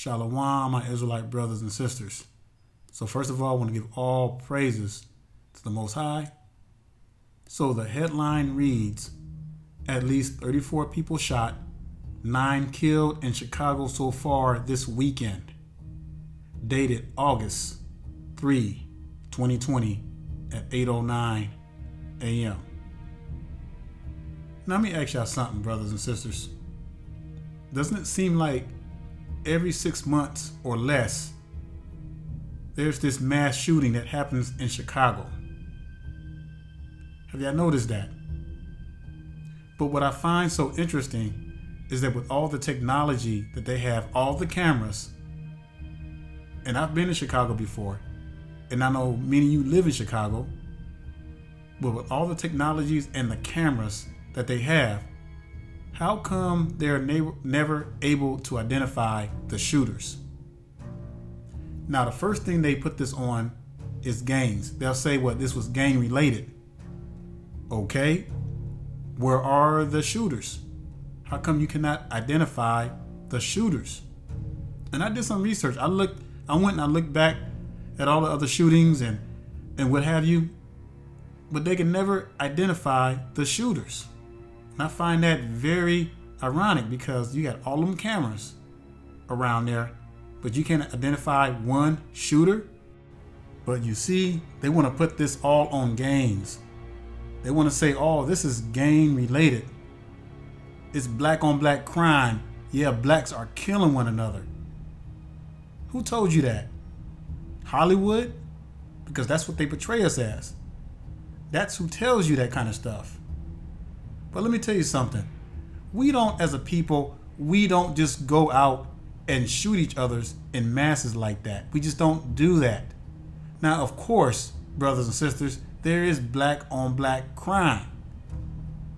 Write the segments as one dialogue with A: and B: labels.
A: Shalom, my Israelite brothers and sisters. So first of all, I want to give all praises to the Most High. So the headline reads, at least 34 people shot, 9 killed in Chicago so far this weekend. Dated August 3, 2020 at 8:09 a.m. Now let me ask y'all something, brothers and sisters. Doesn't it seem like every 6 months or less, there's this mass shooting that happens in Chicago? Have y'all noticed that? But what I find so interesting is that with all the technology that they have, all the cameras, and I've been in Chicago before, and I know many of you live in Chicago, but with all the technologies and the cameras that they have, how come they're never able to identify the shooters? Now, the first thing they put this on is gangs. They'll say, well, this was gang related. Okay, where are the shooters? How come you cannot identify the shooters? And I did some research. I went and I looked back at all the other shootings and what have you, but they can never identify the shooters. And I find that very ironic because you got all them cameras around there, but you can't identify one shooter. But you see, they want to put this all on gangs. They want to say, oh, this is gang related. It's black on black crime. Yeah, blacks are killing one another. Who told you that? Hollywood? Because that's what they portray us as. That's who tells you that kind of stuff. But let me tell you something. We don't, as a people, we don't just go out and shoot each other in masses like that. We just don't do that. Now, of course, brothers and sisters, there is black on black crime.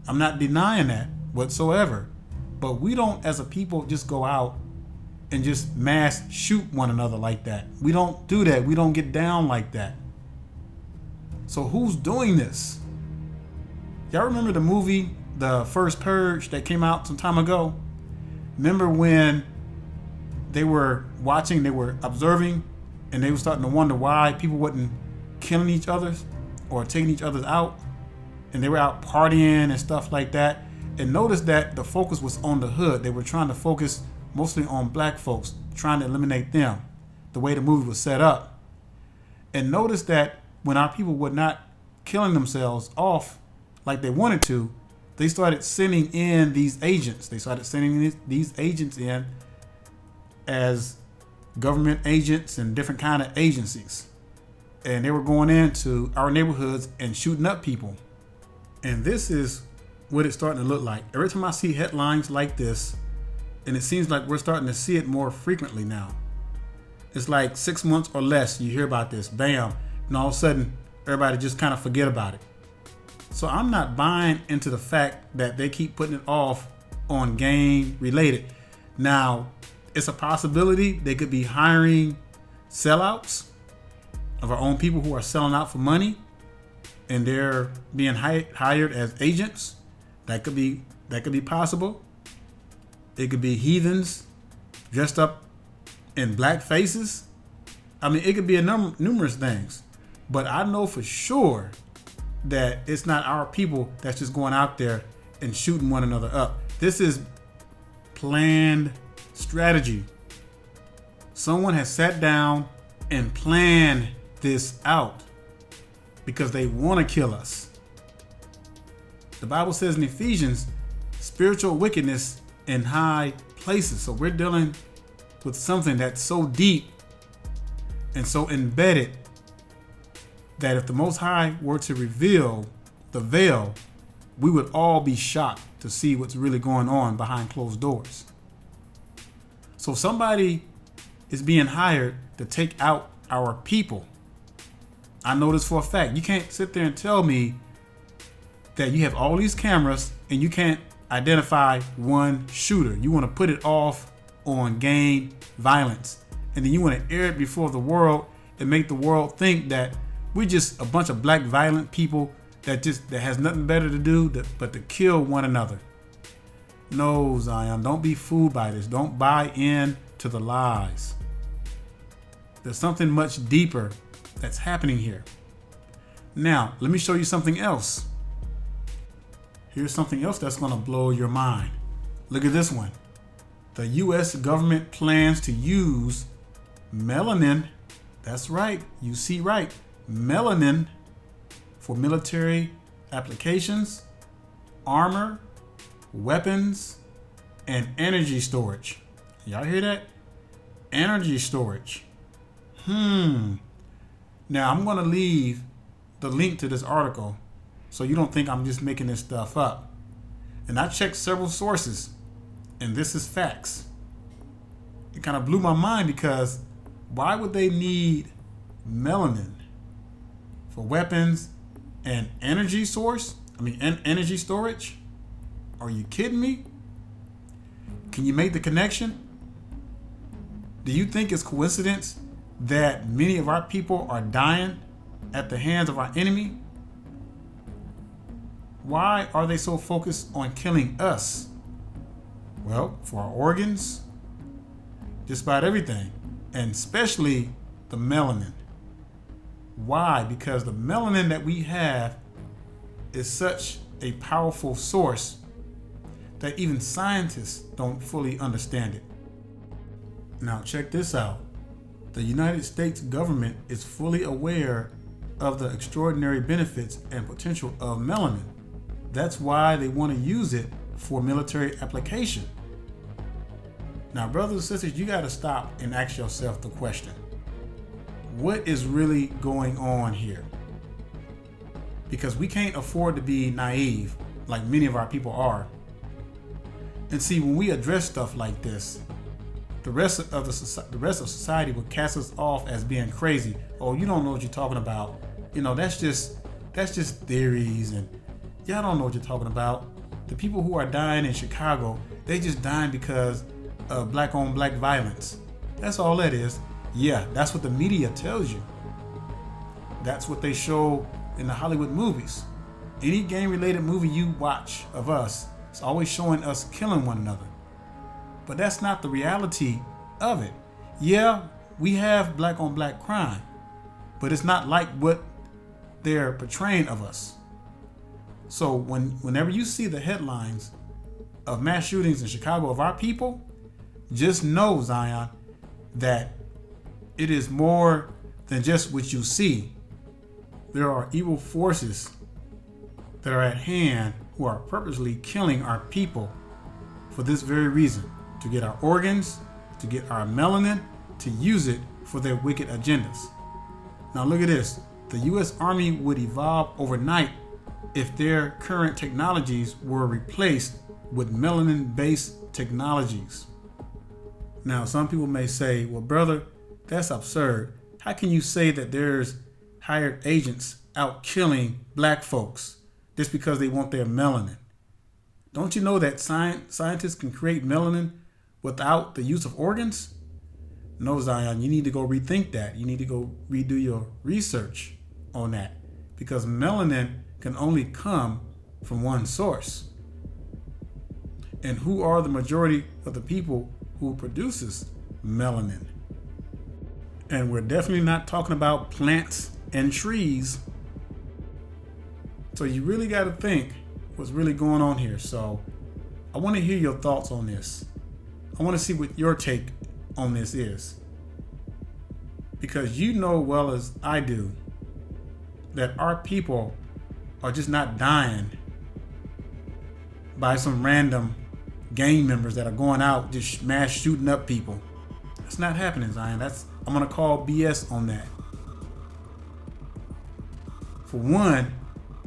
A: I'm not denying that whatsoever. But we don't, as a people, just go out and just mass shoot one another like that. We don't do that. We don't get down like that. So who's doing this? Y'all remember the movie, the first Purge that came out some time ago? Remember when they were watching, they were observing, and they were starting to wonder why people wasn't killing each other or taking each other out, and they were out partying and stuff like that. And notice that the focus was on the hood. They were trying to focus mostly on black folks, trying to eliminate them, the way the movie was set up. And notice that when our people were not killing themselves off like they wanted to, they started sending in these agents. They started sending these agents in as government agents and different kind of agencies. And they were going into our neighborhoods and shooting up people. And this is what it's starting to look like. Every time I see headlines like this, and it seems like we're starting to see it more frequently now. It's like 6 months or less, you hear about this, bam, and all of a sudden, everybody just kind of forget about it. So I'm not buying into the fact that they keep putting it off on gang related. Now, it's a possibility they could be hiring sellouts of our own people who are selling out for money, and they're being hired as agents. That could be possible. It could be heathens dressed up in black faces. I mean, it could be numerous things. But I know for sure that it's not our people that's just going out there and shooting one another up. This is planned strategy. Someone has sat down and planned this out because they want to kill us. The Bible says in Ephesians, spiritual wickedness in high places. So we're dealing with something that's so deep and so embedded that if the Most High were to reveal the veil, we would all be shocked to see what's really going on behind closed doors. So somebody is being hired to take out our people. I know this for a fact. You can't sit there and tell me that you have all these cameras and you can't identify one shooter. You want to put it off on gang violence, and then you want to air it before the world and make the world think that we're just a bunch of black violent people that has nothing better to do but to kill one another. No, Zion, don't be fooled by this. Don't buy in to the lies. There's something much deeper that's happening here. Now, let me show you something else. Here's something else that's going to blow your mind. Look at this one. The U.S. government plans to use melanin, that's right, you see right, melanin, for military applications, armor, weapons, and energy storage. Y'all hear that? Energy storage. Now I'm going to leave the link to this article so you don't think I'm just making this stuff up. And I checked several sources, and this is facts. It kind of blew my mind because why would they need melanin for weapons and energy source? Energy storage? Are you kidding me? Can you make the connection? Do you think it's coincidence that many of our people are dying at the hands of our enemy? Why are they so focused on killing us? Well, for our organs, just about everything, and especially the melanin. Why? Because the melanin that we have is such a powerful source that even scientists don't fully understand it. Now check this out. The United States government is fully aware of the extraordinary benefits and potential of melanin. That's why they want to use it for military application. Now, brothers and sisters, you got to stop and ask yourself the question, what is really going on here? Because we can't afford to be naive like many of our people are. And see, when we address stuff like this, the rest of society will cast us off as being crazy. Oh, you don't know what you're talking about. You know, that's just theories, and y'all don't know what you're talking about. The people who are dying in Chicago, they just dying because of black on black violence. That's all that is. Yeah, that's what the media tells you. That's what they show in the Hollywood movies. Any gang related movie you watch of us, it's always showing us killing one another. But that's not the reality of it. Yeah, we have black on black crime, but it's not like what they're portraying of us. So whenever you see the headlines of mass shootings in Chicago of our people, just know, Zion, that it is more than just what you see. There are evil forces that are at hand who are purposely killing our people for this very reason, to get our organs, to get our melanin, to use it for their wicked agendas. Now look at this. The U.S. Army would evolve overnight if their current technologies were replaced with melanin-based technologies. Now, some people may say, well, brother, that's absurd. How can you say that there's hired agents out killing black folks just because they want their melanin? Don't you know that scientists can create melanin without the use of organs? No, Zion, you need to go rethink that. You need to go redo your research on that, because melanin can only come from one source. And who are the majority of the people who produces melanin? And we're definitely not talking about plants and trees. So you really got to think what's really going on here. So I want to hear your thoughts on this. I want to see what your take on this is, because you know well as I do that our people are just not dying by some random gang members that are going out just mass shooting up people. That's not happening, Zion. I'm gonna call BS on that. For one,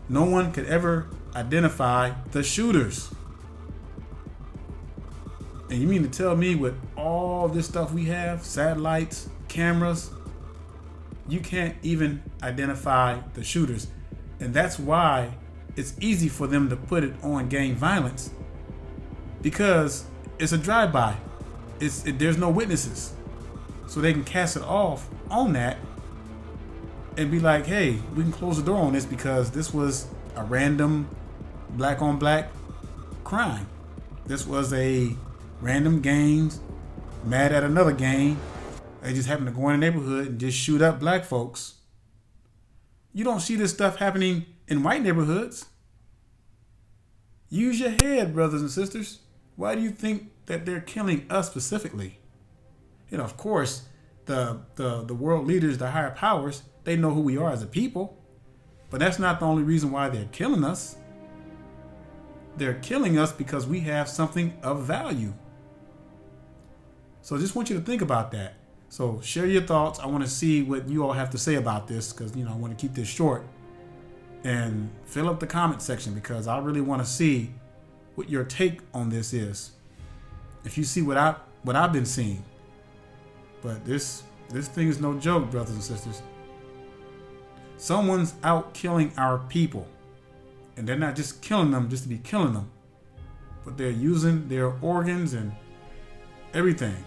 A: no one could ever identify the shooters. And you mean to tell me with all this stuff we have, satellites, cameras, you can't even identify the shooters? And that's why it's easy for them to put it on gang violence, because it's a drive-by. There's no witnesses. So they can cast it off on that and be like, hey, we can close the door on this because this was a random black on black crime. This was a random gangs mad at another gang. They just happen to go in the neighborhood and just shoot up black folks. You don't see this stuff happening in white neighborhoods. Use your head, brothers and sisters. Why do you think that they're killing us specifically? You know, of course, the world leaders, the higher powers, they know who we are as a people. But that's not the only reason why they're killing us. They're killing us because we have something of value. So I just want you to think about that. So share your thoughts. I want to see what you all have to say about this because, you know, I want to keep this short. And fill up the comment section because I really want to see what your take on this is. If you see what I've been seeing. But this thing is no joke, brothers and sisters. Someone's out killing our people. And they're not just killing them just to be killing them. But they're using their organs and everything.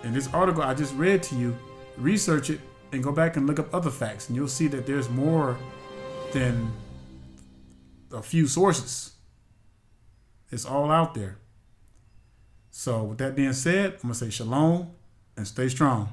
A: In this article I just read to you, research it and go back and look up other facts. And you'll see that there's more than a few sources. It's all out there. So with that being said, I'm going to say shalom and stay strong.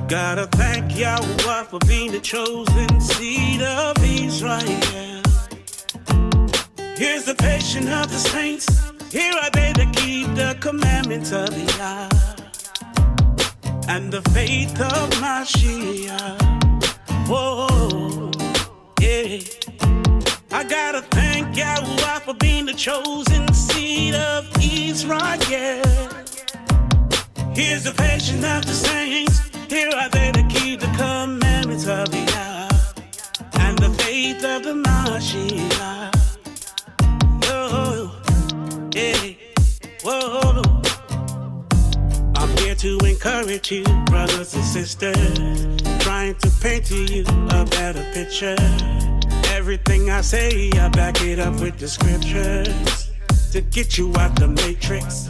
B: Gotta thank Yahweh for being the chosen seed of Israel. Here's the patience of the saints. Here are they that keep the commandments of the Yah and the faith of Mashiach. Whoa, yeah. I gotta thank Yahweh for being the chosen seed of Israel. Here's the patience of the saints. Here are they that keep the commandments of the Yah and the faith of the Mashiach. Oh, yeah, whoa. I'm here to encourage you, brothers and sisters, trying to paint to you a better picture. Everything I say, I back it up with the scriptures to get you out the matrix.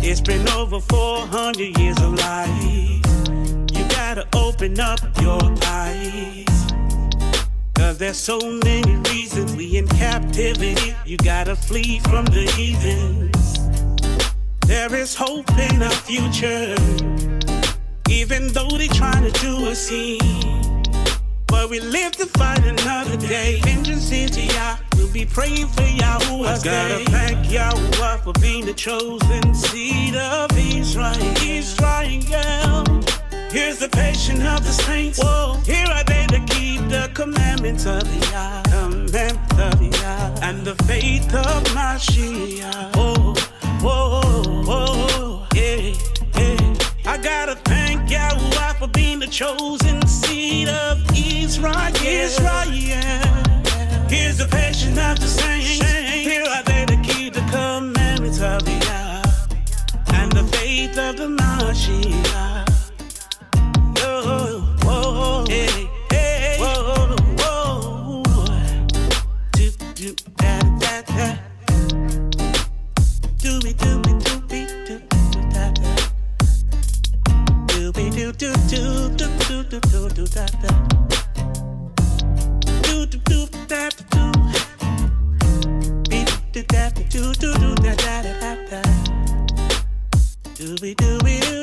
B: It's been over 400 years of life. You gotta open up your eyes, 'cause there's so many reasons we in captivity. You gotta flee from the heathens. There is hope in our future, even though they trying to do us in. But we live to fight another day. Vengeance is to Yah. We'll be praying for Yahweh. I gotta thank Yahweh for being the chosen seed of Israel. Here's the patience of the saints. Whoa. Here are they that keep the commandments of the Yah, and the faith of Mashiach. Whoa, whoa, whoa, yeah, yeah. I gotta thank Yahweh for being the chosen seed of Israel. Here's the patience of the saints. Here are they that keep the commandments of the Yah and the faith of the Mashiach. Whoa, hey, hey, whoa, whoa. Do da da da. Do we do da da. Do we do da da. Do da da. Be da da da da da da. Do we do it?